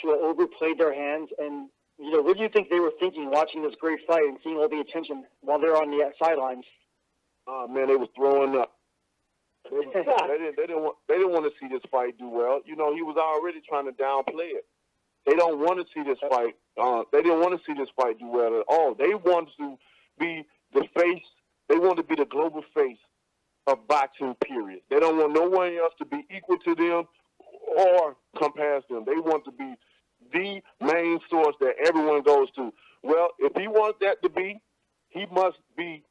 Joshua overplayed their hands? And, you know, what do you think they were thinking watching this great fight and seeing all the attention while they're on the sidelines? Man, they was throwing up. They didn't want to see this fight do well. You know, he was already trying to downplay it. They don't want to see this fight. They didn't want to see this fight do well at all. They wanted to be the face. They want to be the global face of boxing, period. They don't want no one else to be equal to them or come past them. They want to be the main source that everyone goes to. Well, if he wants that to be, he must be.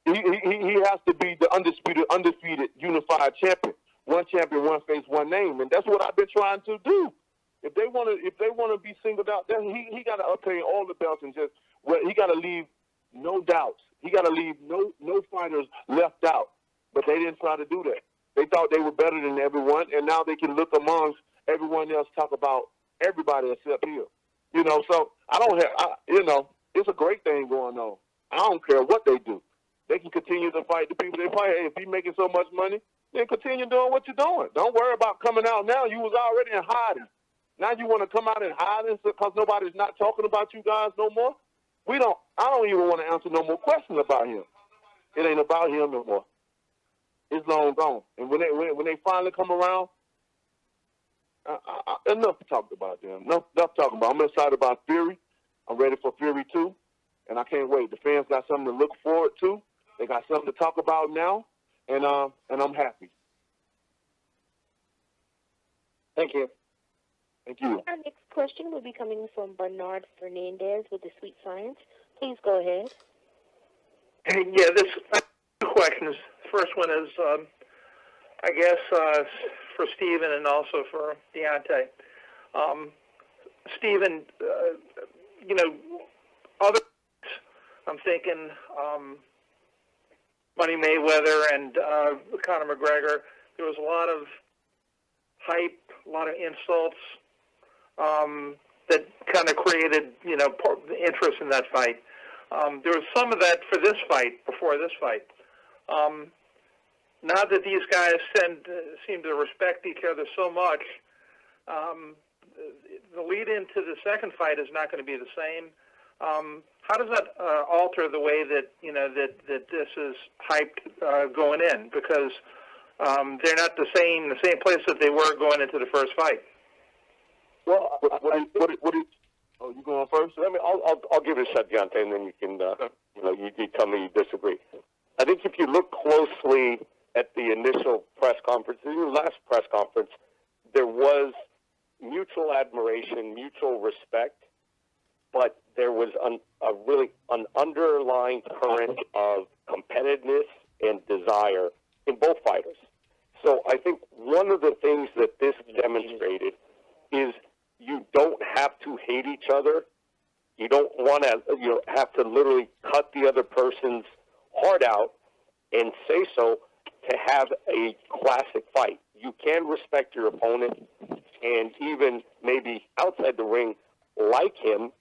He has to be the undefeated, unified champion. One champion, one face, one name, and that's what I've been trying to do. If they want to be singled out, then he got to obtain all the belts and just he got to leave no doubts. He got to leave no fighters left out. But they didn't try to do that. They thought they were better than everyone, and now they can look amongst everyone else, talk about everybody except him. You know, so it's a great thing going on. I don't care what they do. They can continue to fight the people they fight. Hey, if you're making so much money, then continue doing what you're doing. Don't worry about coming out now. You was already in hiding. Now you want to come out in hiding because nobody's not talking about you guys no more? I don't even want to answer no more questions about him. It ain't about him no more. It's long gone. And when they finally come around, enough talked about them. Enough talking about. I'm excited about Fury. I'm ready for Fury 2, and I can't wait. The fans got something to look forward to. They got something to talk about now, and I'm happy. Thank you. Thank you. Our next question will be coming from Bernard Fernandez with the Sweet Science. Please go ahead. Hey, yeah, two questions. First one is, I guess, for Stephen and also for Deontay. Stephen, I'm thinking Money Mayweather and Conor McGregor. There was a lot of hype, a lot of insults that kind of created, interest in that fight. There was some of that for this fight, before this fight. Now that these guys seem to respect each other so much, the lead into the second fight is not going to be the same. How does that alter the way that that this is hyped going in? Because they're not the same place that they were going into the first fight. Well, oh, you going first? I'll give it a shot, Deontay, and then you can you tell me you disagree. I think if you look closely at the initial press conference, the last press conference, there was mutual admiration, mutual respect, but there was an underlying current of competitiveness and desire in both fighters. So I think one of the things that this demonstrated is you don't have to hate each other. You don't want to have to literally cut the other person's heart out and say so to have a classic fight. You can respect your opponent and even maybe outside the ring like him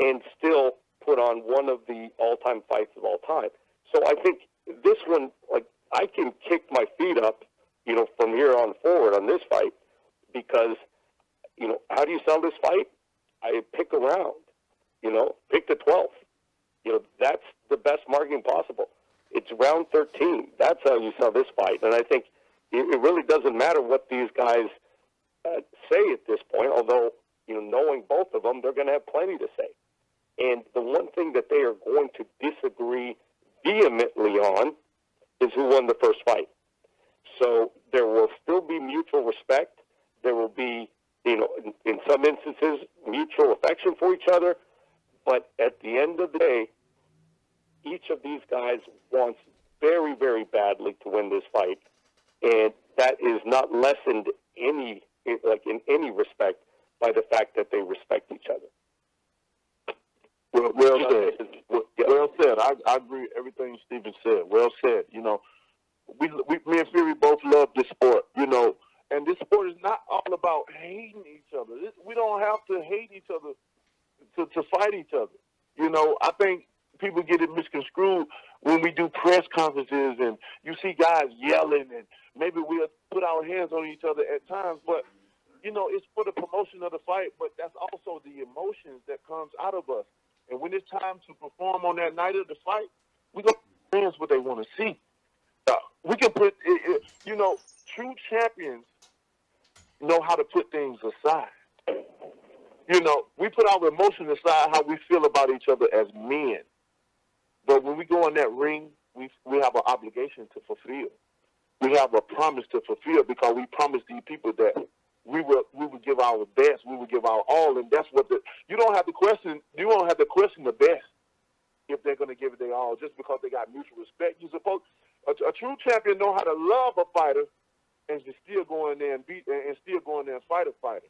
and still put on one of the all-time fights of all time. So I think this one, I can kick my feet up, from here on forward on this fight because, how do you sell this fight? I pick a round, pick the 12th. That's the best marketing possible. It's round 13. That's how you sell this fight. And I think it really doesn't matter what these guys say at this point, although, knowing both of them, they're going to have plenty to say. And the one thing that they are going to disagree vehemently on is who won the first fight. So there will still be mutual respect. There will be, in some instances, mutual affection for each other. But at the end of the day, each of these guys wants very, very badly to win this fight. And that is not lessened in any respect by the fact that they respect each other. Well said. Well said. I agree with everything Stephen said. Well said. Me and Fury both love this sport, and this sport is not all about hating each other. We don't have to hate each other to fight each other. I think people get it misconstrued when we do press conferences and you see guys yelling and maybe we'll put our hands on each other at times, but you know, it's for the promotion of the fight, but that's also the emotions that comes out of us. And when it's time to perform on that night of the fight, we go fans what they want to see. We can put, you know, true champions know how to put things aside. You know, we put our emotions aside, how we feel about each other as men. But when we go in that ring, we have an obligation to fulfill. We have a promise to fulfill because we promised these people that we would give our best, we would give our all, and that's what you don't have to question the best if they're going to give it their all just because they got mutual respect. You supposed a true champion know how to love a fighter and to still go in there and still go in there and fight a fighter.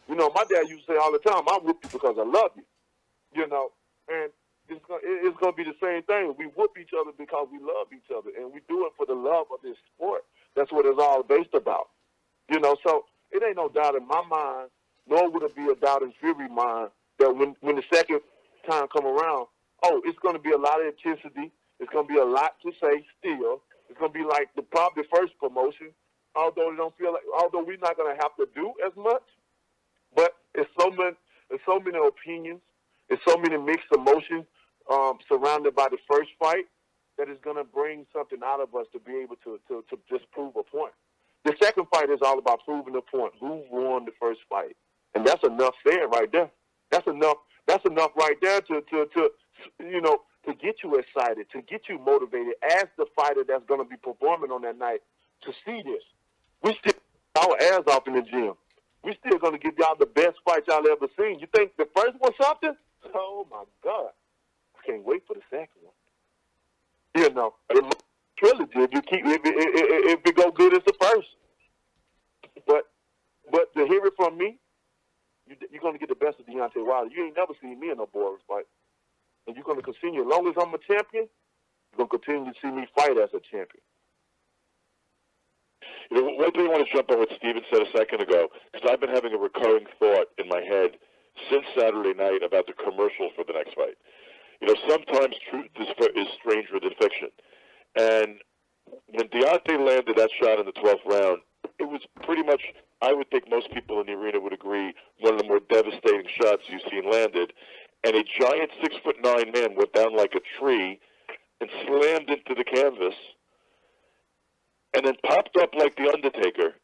You know, my dad used to say all the time, "I whoop you because I love you." You know, and it's going to be the same thing. We whoop each other because we love each other, and we do it for the love of this sport. That's what it's all based about. You know, so it ain't no doubt in my mind, nor would it be a doubt in Fury's mind, that when the second time come around, it's going to be a lot of intensity. It's going to be a lot to say still. It's going to be like probably the first promotion, although we're not going to have to do as much. But it's so many opinions, it's so many mixed emotions surrounded by the first fight that is going to bring something out of us to be able to just prove a point. The second fight is all about proving a point. Who won the first fight? And that's enough there right there. That's enough right there to get you excited, to get you motivated as the fighter that's going to be performing on that night to see this. We still our ass off in the gym. We still going to give y'all the best fight y'all ever seen. You think the first one something? Oh, my God. I can't wait for the second one. You know, the trilogy, if it go good as the first. But to hear it from me, you're going to get the best of Deontay Wilder. You ain't never seen me in a Boris fight. And you're going to continue. As long as I'm a champion, you're going to continue to see me fight as a champion. You know, one thing I want to jump on what Steven said a second ago, because I've been having a recurring thought in my head since Saturday night about the commercial for the next fight. You know, sometimes truth is stranger than fiction. And when Deontay landed that shot in the 12th round, it was pretty much, I would think most people in the arena would agree, one of the more devastating shots you've seen landed. And a giant 6'9" man went down like a tree and slammed into the canvas and then popped up like the Undertaker.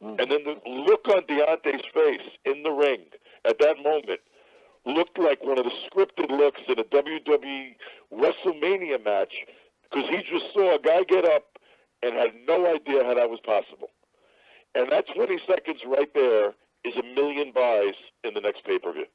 And then the look on Deontay's face in the ring at that moment looked like one of the scripted looks in a WWE WrestleMania match, because he just saw a guy get up and had no idea how that was possible. And that 20 seconds right there is 1 million buys in the next pay-per-view.